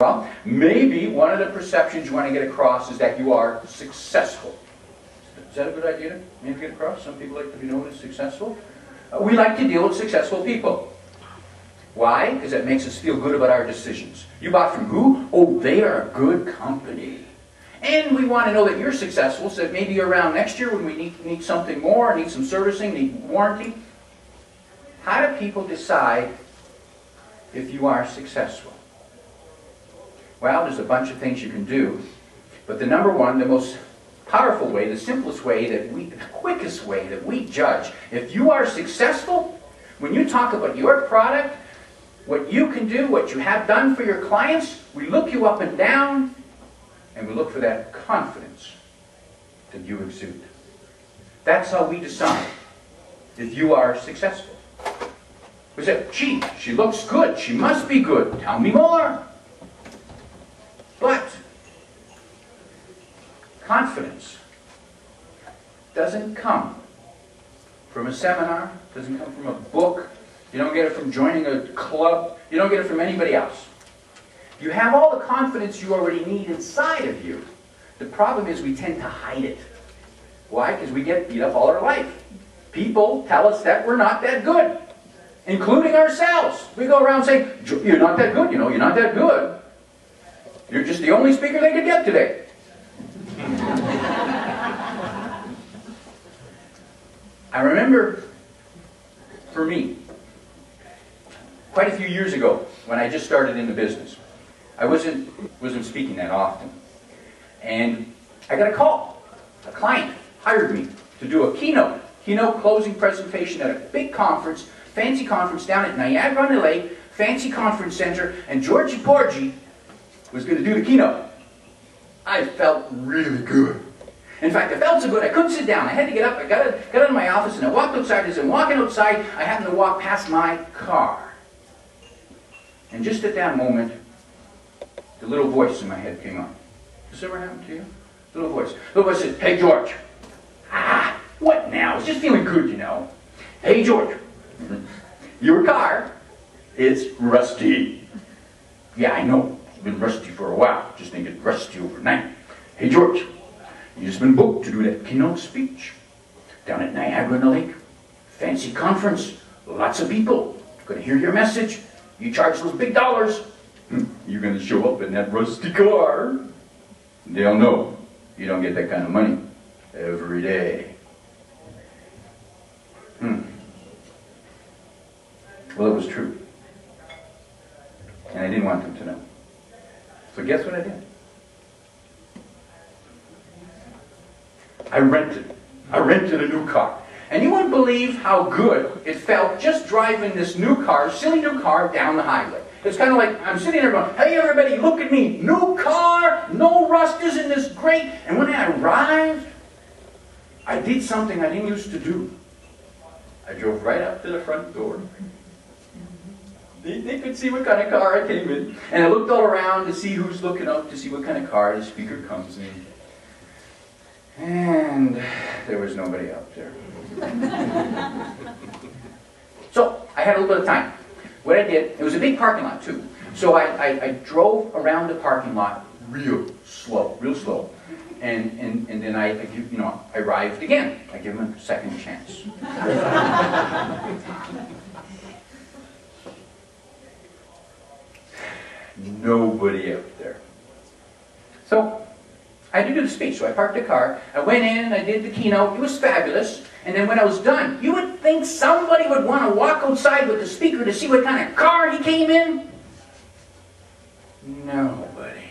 Well, maybe one of the perceptions you want to get across is that you are successful. Is that a good idea to maybe get across? Some people like to be known as successful. We like to deal with successful people. Why? Because that makes us feel good about our decisions. You bought from who? Oh, they are a good company. And we want to know that you're successful, so that maybe you're around next year when we need something more, need some servicing, need warranty. How do people decide if you are successful? Well, there's a bunch of things you can do, but the number one, the most powerful way, the simplest way, the quickest way that we judge if you are successful, when you talk about your product, what you can do, what you have done for your clients, we look you up and down, and we look for that confidence that you exude. That's how we decide if you are successful. We say, gee, she looks good, she must be good, tell me more. But confidence doesn't come from a seminar, doesn't come from a book, you don't get it from joining a club, you don't get it from anybody else. You have all the confidence you already need inside of you. The problem is we tend to hide it. Why? Because we get beat up all our life. People tell us that we're not that good, including ourselves. We go around saying, you're not that good, you know, you're not that good. You're just the only speaker they could get today. I remember, for me, quite a few years ago, when I just started in the business, I wasn't speaking that often. And I got a call. A client hired me to do a keynote closing presentation at a big conference, fancy conference down at Niagara-on-the-Lake, fancy conference center, and George Torok was going to do the keynote. I felt really good. In fact, I felt so good I couldn't sit down. I had to get up. I got out of my office and I walked outside. As I'm walking outside, I happened to walk past my car. And just at that moment, the little voice in my head came on. Does this ever happen to you? The little voice. The little voice said, hey, George. Ah, what now? I was just feeling good, you know. Hey, George. Your car is rusty. Yeah, I know. It's been rusty for a while. Just didn't get rusty overnight. Hey, George. You just been booked to do that keynote speech down at Niagara-on-the-Lake. Fancy conference. Lots of people. Going to hear your message. You charge those big dollars. You're going to show up in that rusty car. They'll know you don't get that kind of money every day. Well, it was true. And I didn't want them to know. So guess what I did? I rented a new car. And you wouldn't believe how good it felt just driving this new car, silly new car, down the highway. It's kind of like I'm sitting there going, hey everybody, look at me, new car, no rust, isn't this great? And when I arrived, I did something I didn't used to do. I drove right up to the front door. They could see what kind of car I came in. And I looked all around to see who's looking up, to see what kind of car the speaker comes in. And there was nobody out there. So I had a little bit of time. What I did, it was a big parking lot too. So I drove around the parking lot real slow. And then I arrived again. I give him a second chance. Nobody out there. So I had to do the speech. So I parked the car. I went in, I did the keynote. It was fabulous. And then when I was done, you would think somebody would want to walk outside with the speaker to see what kind of car he came in. Nobody.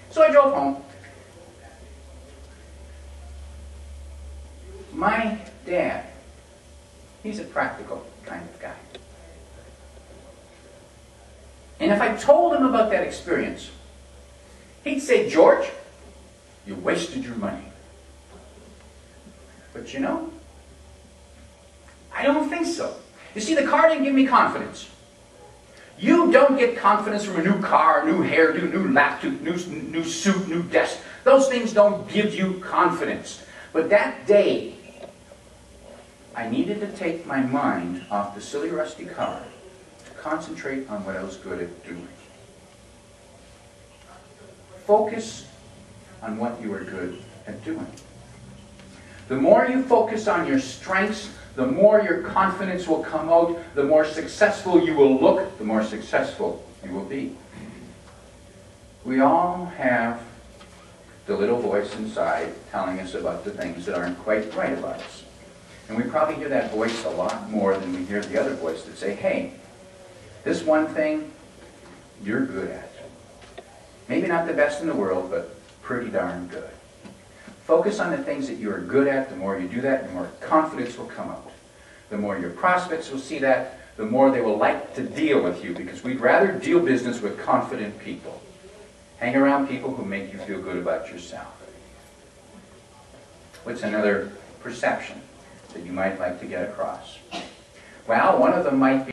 So I drove home. My dad, he's a practical kind of guy. And if I told him about that experience, he'd say, George, you wasted your money. But you know, I don't think so. You see, the car didn't give me confidence. You don't get confidence from a new car, new hairdo, new laptop, new suit, new desk. Those things don't give you confidence. But that day, I needed to take my mind off the silly rusty car to concentrate on what I was good at doing. focus on what you are good at doing. The more you focus on your strengths, the more your confidence will come out, the more successful you will look, the more successful you will be. We all have the little voice inside telling us about the things that aren't quite right about us. And we probably hear that voice a lot more than we hear the other voice that say, hey, this one thing you're good at. Maybe not the best in the world, but pretty darn good. Focus on the things that you are good at. The more you do that, the more confidence will come out. The more your prospects will see that, the more they will like to deal with you, because we'd rather deal business with confident people. Hang around people who make you feel good about yourself. What's another perception that you might like to get across? Well, one of them might be